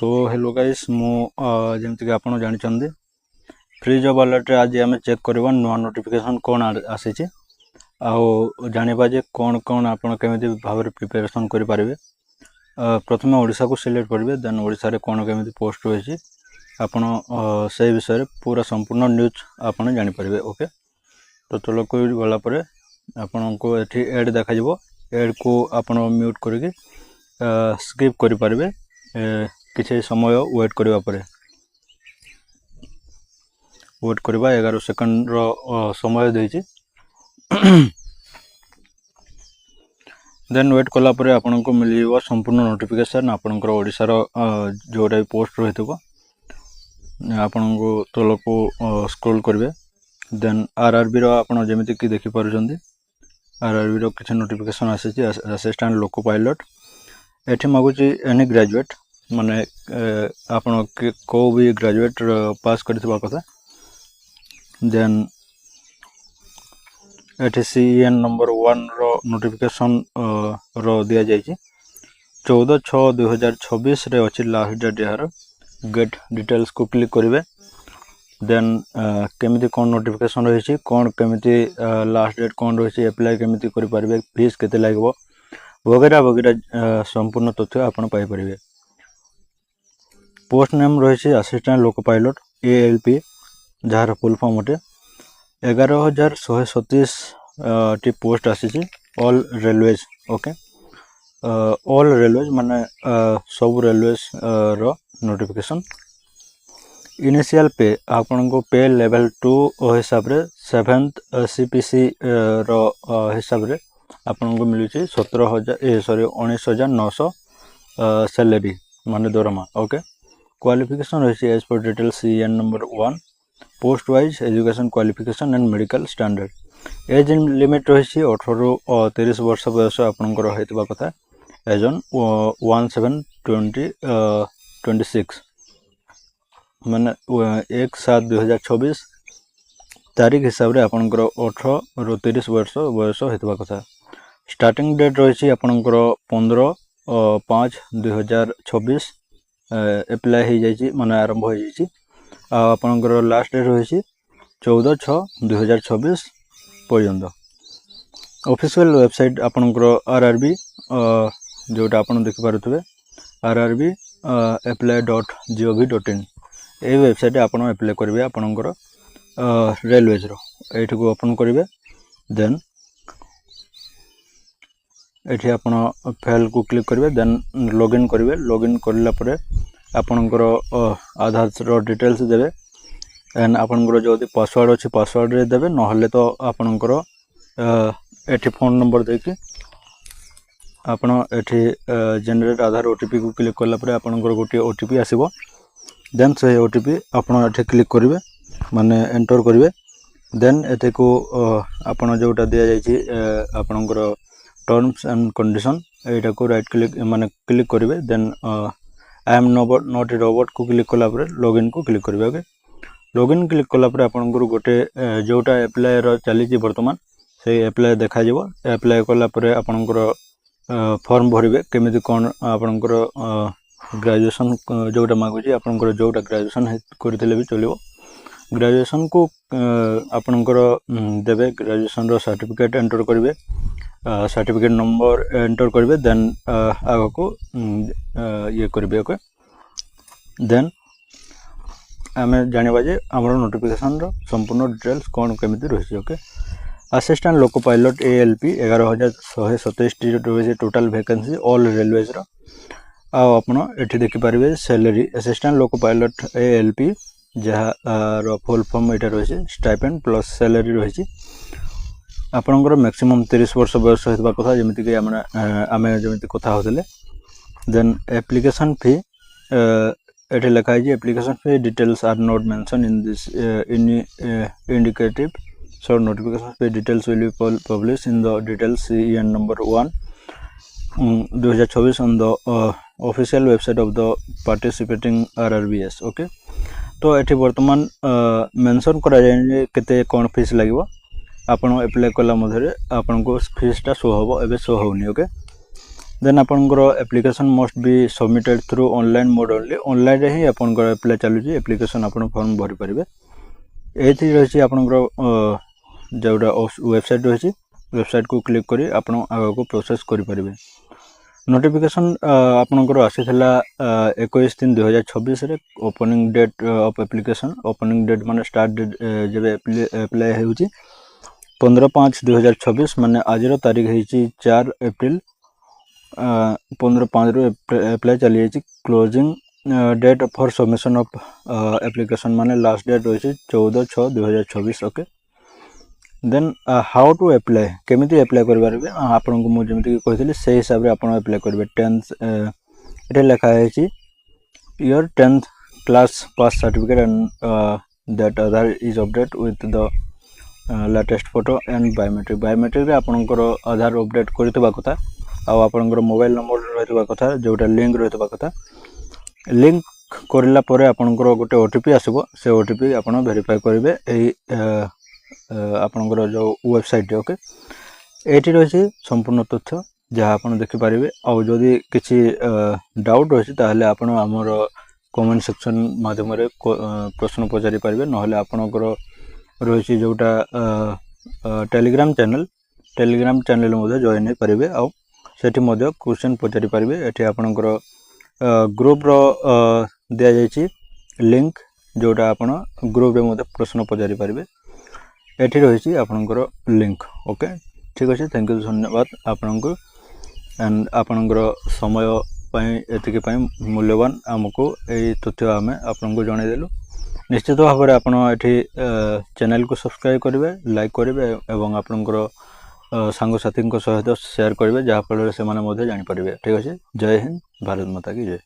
So hello guys मु जमती कि आपण जानिछंदी फ्री जॉब अलर्ट रे आज आम चेक करबा नुआ नोटिफिकेशन कोन आसीछि आउ जानिबा जे कोन कोन आपण केमिति भाव प्रिपरेशन करि पारिबे। प्रथमे ओडिसा को सिलेक्ट करिवे देन ओडिसा रे कोन केमिति पोस्ट होइछि आपण से विषय रे पूरा संपूर्ण न्यूज आपण जानि पारिबे। ओके तो चलो कोइ गला परे आपण को एठी एड देखा जिवो एड को आपण म्यूट करके स्किप करि पारिबे किसी समय वेट करबा परे वेट करबा 11 सेकंड रो समय देछि देन वेट कला परे आपन को मिल जीवो संपूर्ण नोटिफिकेशन आपन को ओडिसा रो जोटा पोस्ट रहितबो आपन को तल को स्क्रॉल करबे देन आरआरबी रो आपन जेमिति कि देखि पारुचंदी आरआरबी रो किछ नोटिफिकेशन आसीछि असिस्टेंट लोको पायलट एठी मागुची एनी ग्रेजुएट माने आपण को भी ग्रेजुएट पास करथिबा कथा देन एठी सीएन नंबर 1 रो नोटिफिकेशन रो दिया जायछि 14/6/2026 रे अछि लास्ट डेट यार गेट डिटेल्स को क्लिक करिवे देन केमिति कोन नोटिफिकेशन रहिछि कोन केमिति लास्ट डेट कोन रहिछि अप्लाई केमिति करि पारिबे फीस केते लागबो वगैरह वगैरह संपूर्ण तथ्य आपण पाई परिबे। पोस्ट नेम रही assistant loco pilot ALP jar full form अटे 11,137 टी पोस्ट आसी all railways. Okay all railways माने सब रेलवेज रो नोटिफिकेशन इनिशियल पे आपन को पे लेवल 2 हिसाब रे 7th सीपीसी रो हिसाब रे आपन को मिलुची 19,900 सैलरी माने दरमा। ओके क्वालिफिकेशन रही एज पर डिटेल सीएन number 1 post wise education qualification and medical standard age limit रही 18 ରୁ 30 वर्ष बयस आपनकर हेतबा कथा एज ऑन 1/7/2026 माने 1/7/2024 तारीख हिसाब रे आपनकर 18 ରୁ 30 वर्ष बयस हेतबा कथा। स्टार्टिंग डेट रही आपनकर 15/5/2026 एप्लाई हो जाइए माने आरंभ हो जाइए आपनकर लास्ट डेट रही 14/6/2026 पर्यंत। ऑफिशियल वेबसाइट आपनकर आरआरबी जोटा आपन देखि पारुथबे rrbapply.gov.in ए वेबसाइट आपन अप्लाई करिवे आपनकर रेलवेज रो एठी को ओपन करिवे देन एठी आपण फाइल को क्लिक करिवे देन लॉगिन करिवे लॉगिन करला परे आपनकर आधार रो डिटेल्स देबे एंड आपनकर जोदि पासवर्ड अछि पासवर्ड रे देबे नहले तो आपनकर एठी फोन नंबर देकी आपण एठी जनरेट आधार ओटीपी को क्लिक करला परे आपनकर गोटी ओटीपी आसीबो देन से ओटीपी आपण एठी क्लिक करिवे माने एंटर करिवे देन एते को आपण जोटा दिया जायछि आपनकर टर्म्स एंड कंडीशन एटा को राइट क्लिक माने क्लिक करिवे then I am not a robot को क्लिक कला परे लॉगिन को क्लिक करिवे। ओके लॉगिन क्लिक कला परे आपन को गोटे जोटा अप्लाई रो चली जी वर्तमान से अप्लाई देखा जिवो अप्लाई कला परे आपन को फॉर्म भरिवे केमिति कोन आपन को ग्रेजुएशन जोटा मागुची आपन को जोटा ग्रेजुएशन करथिले भी चलिवो ग्रेजुएशन को आपन को देबे ग्रेजुएशन रो सर्टिफिकेट एंटर करिवे सर्टिफिकेट नंबर एंटर करिवे देन आगो को ये करिवे। ओके देन आमे जानिबा जे हमरो नोटिफिकेशन रो संपूर्ण डिटेल्स कोन केमिति रहिछि। Okay assistant loco pilot ALP 11,127 टी रहिछि टोटल वैकेंसी ऑल रेलवेज रो आ आपण एठी देखि पारिबे salary assistant loco pilot ALP जहा रो फुल फॉर्म एटा रहिछि स्टाइपेंड प्लस सैलरी रहिछि आपनकर मैक्सिमम 30 वर्ष बयस हेतबा कथा जेमिति कि आमे जेमिति कथा होतले देन एप्लीकेशन फी एटे लिखा है application fee details are not mention in this indicative so notification fee details will be published in the details CEN number 1 2024 on the official website of the participating RRBS। Okay तो एठी वर्तमान mention करा जाय केते कोन fees लागबो आपण apply कला मधरे आपण को फीस टा शो होबो एबे शो होउनी। ओके देन आपनकर application must be submitted through online mode only online रे ही आपनकर अप्लाई चालू एप्लिकेशन आपन फॉर्म भरि परिबे एथि रहिछि आपनकर जोटा वेबसाइट रहिछि वेबसाइट को क्लिक करी आपण आगे को प्रोसेस करि परिबे नोटिफिकेशन आपनकर आसीथिला 21/3/2026 रे opening date of application opening date माने स्टार्ट डेट जेबे अप्लाई हेउछि 15/5/2026 माने आजर तारीख हेछि 4 एप्रिल 15/5 रो अप्लाई चली जाइछि closing date for submission of application माने लास्ट डेट रहिछि 14/6/2026 okay then how to apply केमिति अप्लाई कर परबे आपन को मु जेमिति कहितली से हिसाब रे आपन अप्लाई करबे 10th एटे लिखा है your 10th class pass certificate and that Aadhaar is update with the latest photo and biometric रे आपनकर आधार अपडेट करथिबा कथा आ आपनकर मोबाइल नंबर रहितबा कथा जोटा लिंक रहितबा कथा लिंक करला परे आपनकर गोटे ओटीपी आसीबो से ओटीपी आपन वेरीफाई करिवे एई आपनकर जो वेबसाइट ओके एटी रही संपूर्ण तथ्य जहाँ आप देखिपारे आउ जदि किसी डाउट रही ताहले आपण आमर कमेंट सेक्शन माध्यम प्रश्न पचारि पारे ना आपणकर रही जोटा टेलीग्राम चैनल जॉइन हो पारे आउ सेठी क्वेश्चन पचारि पारे एठी आपणकर ग्रुप रो दिया जायछि लिंक जोटा आपण ग्रुप रे प्रश्न पचारि पारे एठी रही आपणकर लिंक ओके ठीक अच्छे थैंक यू धन्यवाद आपनको एंड आपणकर समय एतिक मूल्यवान आमको यही तथ्य आम आपको जनईदेलु निश्चित भाव में आपड़ ये चैनल को सब्सक्राइब करेंगे लाइक करेंगे और आपणकर सांगसाथी सहित शेयर करेंगे जहाँफल से जानीपर ठीक अच्छे जय हिंद भारत माता की जय।